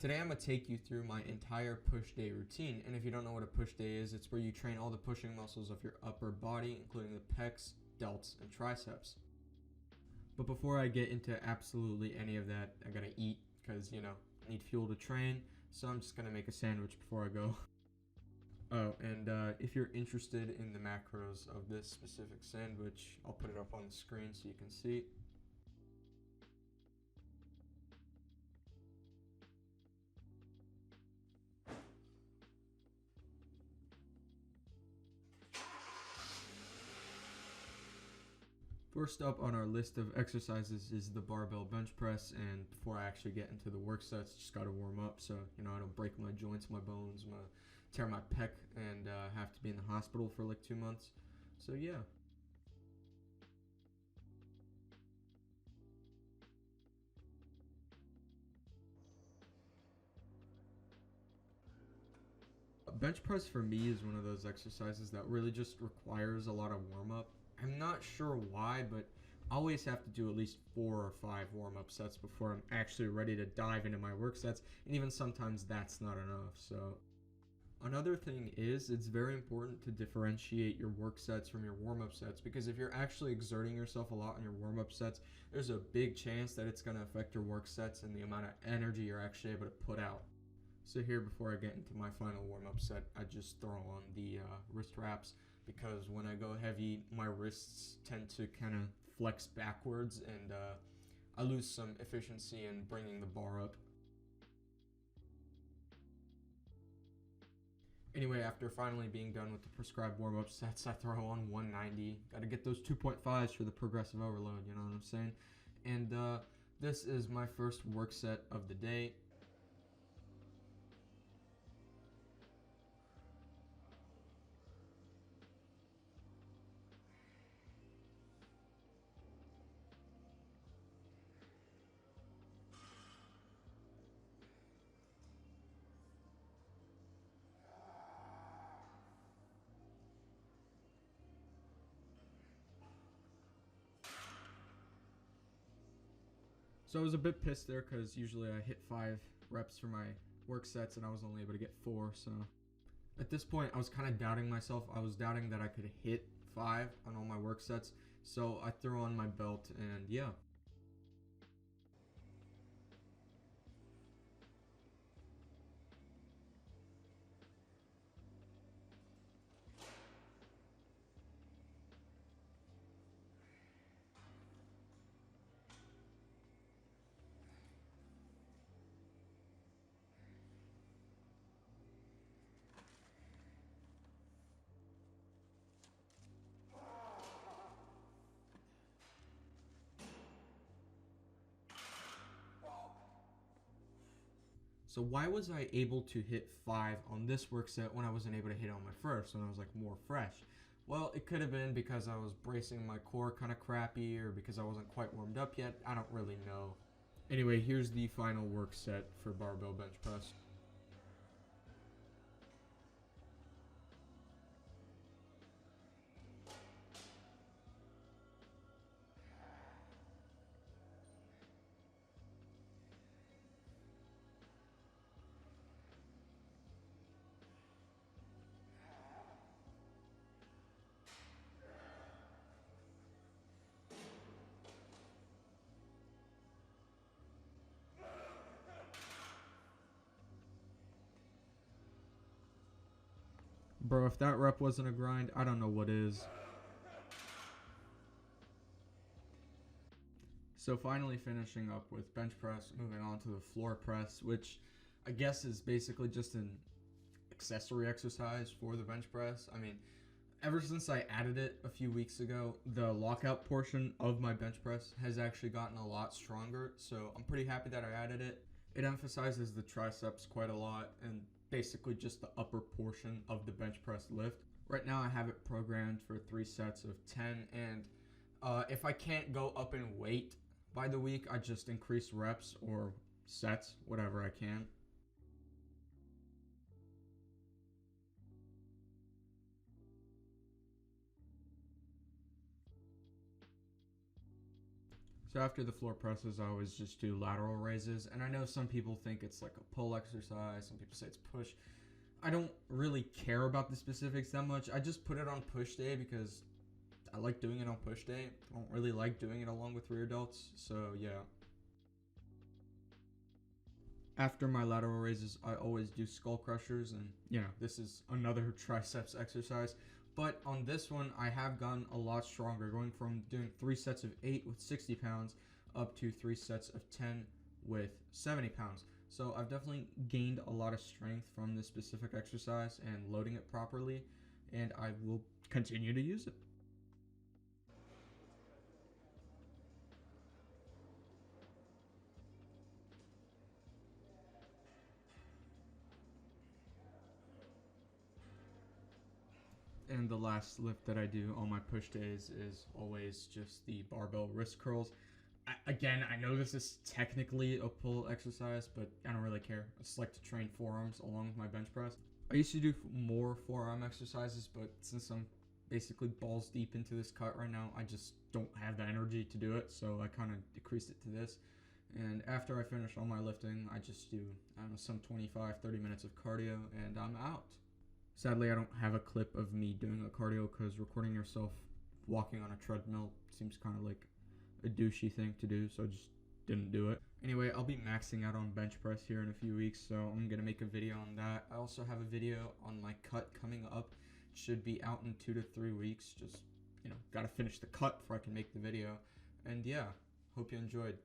Today I'm going to take you through my entire push day routine, and if you don't know what a push day is, it's where you train all the pushing muscles of your upper body, including the pecs, delts, and triceps. But before I get into absolutely any of that, I gotta eat because, I need fuel to train, so I'm just gonna make a sandwich before I go. Oh, and if you're interested in the macros of this specific sandwich, I'll put it up on the screen so you can see. First up on our list of exercises is the barbell bench press, and before I actually get into the work sets, just gotta warm up so I don't break my joints, my bones, tear my pec, and have to be in the hospital for like 2 months. So yeah. Bench press for me is one of those exercises that really just requires a lot of warm up. I'm not sure why, but I always have to do at least 4 or 5 warm up sets before I'm actually ready to dive into my work sets, and even sometimes that's not enough. So another thing is, it's very important to differentiate your work sets from your warm up sets, because if you're actually exerting yourself a lot in your warm up sets, there's a big chance that it's going to affect your work sets and the amount of energy you're actually able to put out. So here, before I get into my final warm-up set, I just throw on the wrist wraps, because when I go heavy, my wrists tend to kind of flex backwards, and I lose some efficiency in bringing the bar up. Anyway, after finally being done with the prescribed warm-up sets, I throw on 190. Got to get those 2.5s for the progressive overload, you know what I'm saying? And this is my first work set of the day. So I was a bit pissed there because usually I hit 5 reps for my work sets and I was only able to get 4. So at this point, I was kind of doubting myself. I was doubting that I could hit 5 on all my work sets. So I threw on my belt, and yeah. So why was I able to hit 5 on this work set when I wasn't able to hit on my first, when I was like more fresh? Well, it could have been because I was bracing my core kind of crappy, or because I wasn't quite warmed up yet. I don't really know. Anyway, here's the final work set for barbell bench press. Bro, if that rep wasn't a grind, I don't know what is. So finally finishing up with bench press, moving on to the floor press, which I guess is basically just an accessory exercise for the bench press. I mean, ever since I added it a few weeks ago, the lockout portion of my bench press has actually gotten a lot stronger, so I'm pretty happy that I added it. It emphasizes the triceps quite a lot, and basically just the upper portion of the bench press lift. Right now I have it programmed for 3 sets of 10, and if I can't go up in weight by the week, I just increase reps or sets, whatever I can. So after the floor presses, I always just do lateral raises. And I know some people think it's like a pull exercise. Some people say it's push. I don't really care about the specifics that much. I just put it on push day because I like doing it on push day. I don't really like doing it along with rear delts. So yeah. After my lateral raises, I always do skull crushers, and this is another triceps exercise. But on this one, I have gotten a lot stronger, going from doing 3 sets of 8 with 60 pounds up to 3 sets of 10 with 70 pounds. So I've definitely gained a lot of strength from this specific exercise and loading it properly, and I will continue to use it. And the last lift that I do on my push days is always just the barbell wrist curls. Again, I know this is technically a pull exercise, but I don't really care. I just like to train forearms along with my bench press. I used to do more forearm exercises, but since I'm basically balls deep into this cut right now, I just don't have the energy to do it, so I kind of decreased it to this. And after I finish all my lifting, I just do, I don't know, some 25-30 minutes of cardio, and I'm out. Sadly, I don't have a clip of me doing a cardio because recording yourself walking on a treadmill seems kind of like a douchey thing to do, so I just didn't do it. Anyway, I'll be maxing out on bench press here in a few weeks, so I'm going to make a video on that. I also have a video on my cut coming up. It should be out in 2 to 3 weeks. Just, got to finish the cut before I can make the video. And yeah, hope you enjoyed.